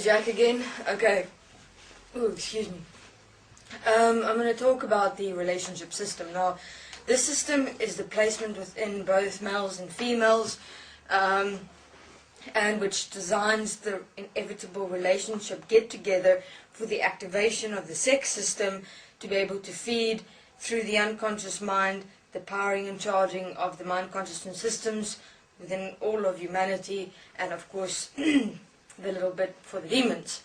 Jack again. Okay. Oh, excuse me. I'm going to talk about the relationship system. Now, this system is the placement within both males and females, and which designs the inevitable relationship get-together for the activation of the sex system to be able to feed through the unconscious mind the powering and charging of the mind consciousness systems within all of humanity, and of course the little bit for the demons.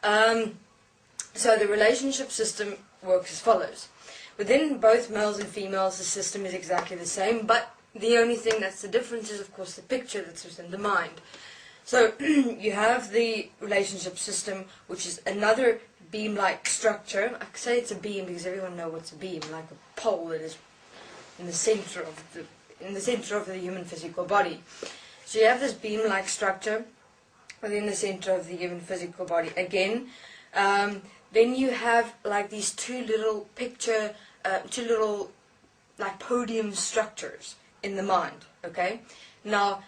So the relationship system works as follows. Within both males and females, the system is exactly the same, but the only thing that's the difference is, of course, the picture that's within the mind. So you have the relationship system, which is another beam-like structure. I say it's a beam because everyone knows what's a beam, like a pole that is in the center of the human physical body. So you have this beam-like structure within the center of the human physical body. Again, then you have like these two little like podium structures in the mind. Okay, now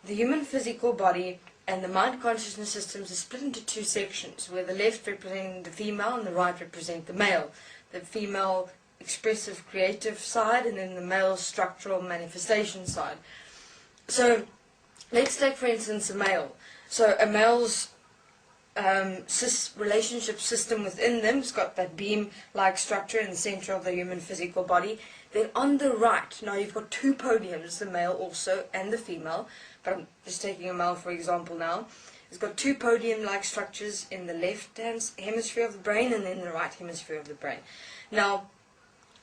the human physical body and the mind consciousness systems are split into two sections, where the left representing the female and the right represent the male. The female expressive creative side, and then the male structural manifestation side. So let's take for instance a male. So a male's relationship system within them has got that beam-like structure in the center of the human physical body. Then on the right, now you've got two podiums, the male also and the female, but I'm just taking a male for example now. It's got two podium-like structures in the left hemisphere of the brain and then the right hemisphere of the brain. Now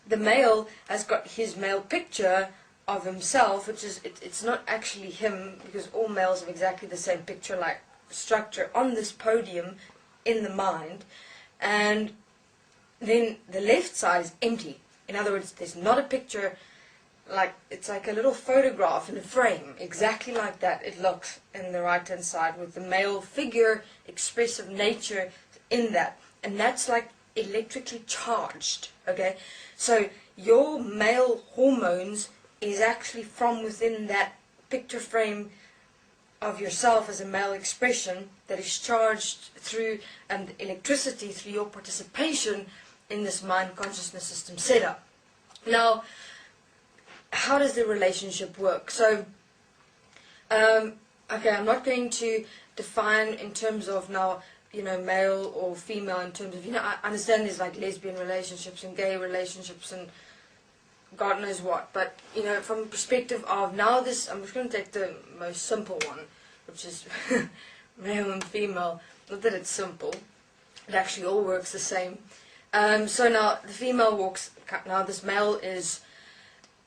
the male has got his male picture of himself, which is, it's not actually him, because all males have exactly the same picture-like structure on this podium in the mind, and then the left side is empty. In other words, there's not a picture, like it's like a little photograph in a frame, exactly like that it looks in the right hand side, with the male figure, expressive nature in that, and that's like electrically charged. Okay, so your male hormones is actually from within that picture frame of yourself as a male expression that is charged through electricity through your participation in this mind consciousness system setup. Now, how does the relationship work? So, okay, I'm not going to define in terms of now, male or female, in terms of, I understand there's like lesbian relationships and gay relationships and God knows what, but from a perspective of now this, I'm just going to take the most simple one, which is male and female. Not that it's simple, it actually all works the same. So now the female now this male is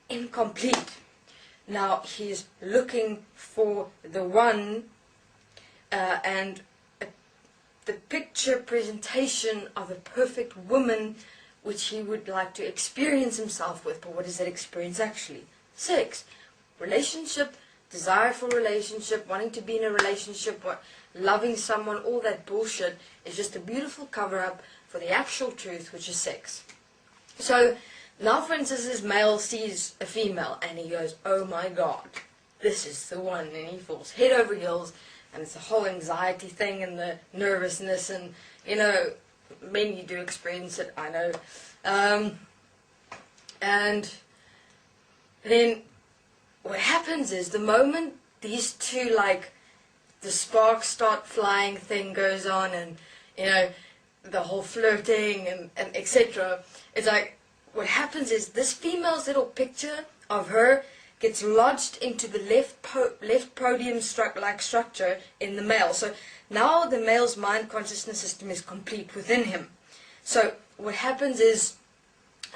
incomplete. Now he's looking for the one, and the picture presentation of a perfect woman which he would like to experience himself with. But what is that experience actually? Sex, relationship, desire for relationship, wanting to be in a relationship, loving someone, all that bullshit is just a beautiful cover-up for the actual truth, which is sex. So now for instance this male sees a female and he goes, oh my god, this is the one, and he falls head over heels, and it's the whole anxiety thing and the nervousness, and many do experience it, I know. And then what happens is the moment these two, like, the sparks start flying thing goes on, and, the whole flirting and etc. It's like, what happens is this female's little picture of her gets lodged into the left podium like structure in the male. So now the male's mind consciousness system is complete within him. So what happens is,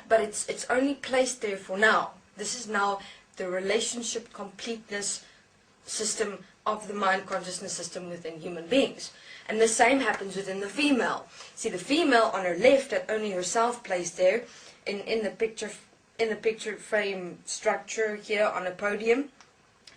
but it's only placed there for now. This is now the relationship completeness system of the mind consciousness system within human beings. And the same happens within the female. See, the female on her left had only herself placed there in the picture frame structure here on a podium.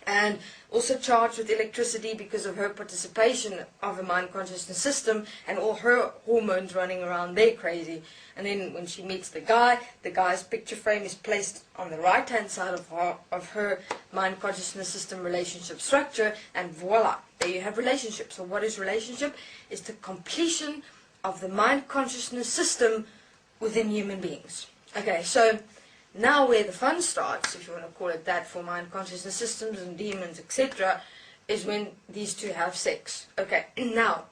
and also charged with electricity because of her participation of a mind consciousness system and all her hormones running around there crazy. And then when she meets the guy's picture frame is placed on the right hand side of her mind consciousness system relationship structure, and voila, there you have relationship. So what is relationship? It's the completion of the mind consciousness system within human beings. Okay, so now where the fun starts, if you want to call it that, for mind consciousness systems and demons, etc., is when these two have sex. Okay, now,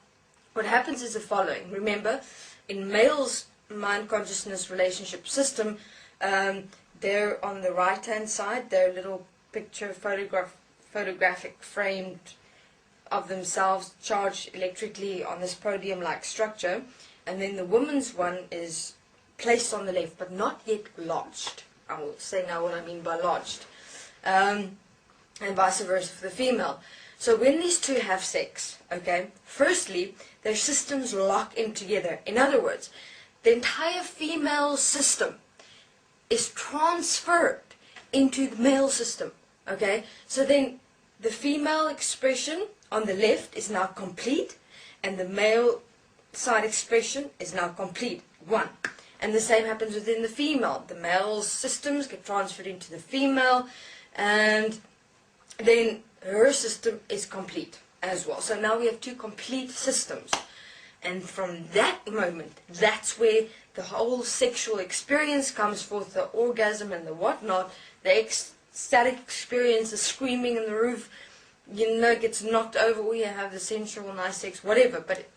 what happens is the following. Remember, in males' mind consciousness relationship system, they're on the right-hand side, they're a little picture photographic framed of themselves charged electrically on this podium-like structure, and then the woman's one is placed on the left, but not yet lodged. I will say now what I mean by lodged. And vice versa for the female. So when these two have sex, okay, firstly, their systems lock in together. In other words, the entire female system is transferred into the male system, okay? So then the female expression on the left is now complete, and the male side expression is now complete. One. And the same happens within the female. The male systems get transferred into the female, and then her system is complete as well. So now we have two complete systems. And from that moment, that's where the whole sexual experience comes forth, the orgasm and the whatnot, the ecstatic experience, the screaming in the roof, gets knocked over, or you have the sensual, nice sex, whatever. But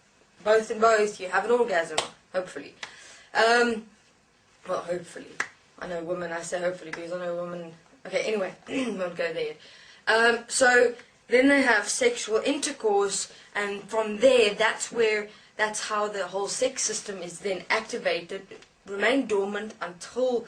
both in both, you have an orgasm, hopefully. Well, hopefully. I know women, I say hopefully because I know women. Okay, anyway, won't go there yet. So then they have sexual intercourse, and from there, that's how the whole sex system is then activated, remain dormant until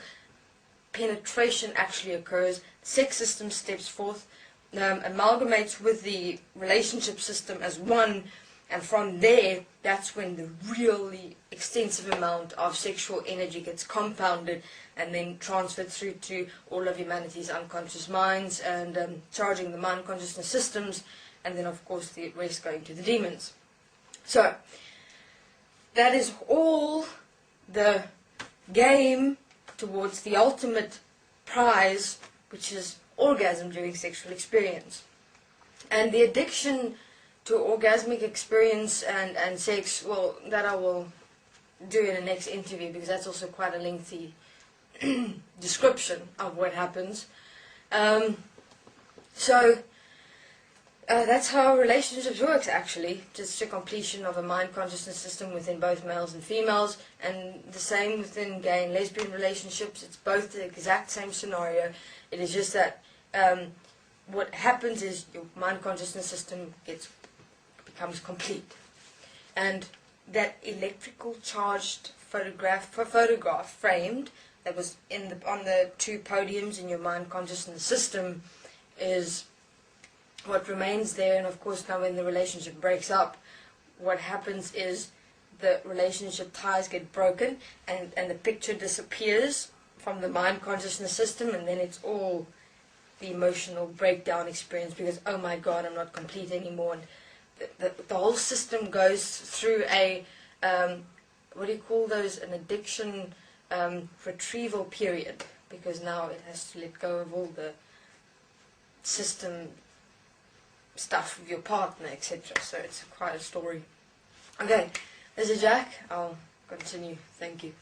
penetration actually occurs. Sex system steps forth, amalgamates with the relationship system as one, and from there, that's when the really extensive amount of sexual energy gets compounded and then transferred through to all of humanity's unconscious minds and charging the mind consciousness systems, and then of course the rest going to the demons. So, that is all the game towards the ultimate prize, which is orgasm during sexual experience. And the addiction to orgasmic experience and sex, well, that I will do in the next interview, because that's also quite a lengthy description of what happens. That's how relationships works, actually. Just a completion of a mind consciousness system within both males and females, and the same within gay and lesbian relationships. It's both the exact same scenario. It is just that what happens is your mind consciousness system becomes complete, and that electrical charged photograph framed that was on the two podiums in your mind consciousness system is what remains there. And of course, now when the relationship breaks up, what happens is the relationship ties get broken, and the picture disappears from the mind consciousness system, and then it's all the emotional breakdown experience because, oh my God, I'm not complete anymore. And the whole system goes through a, what do you call those, an addiction retrieval period, because now it has to let go of all the system stuff with your partner, etc. So it's quite a story. Okay, this is Jack. I'll continue. Thank you.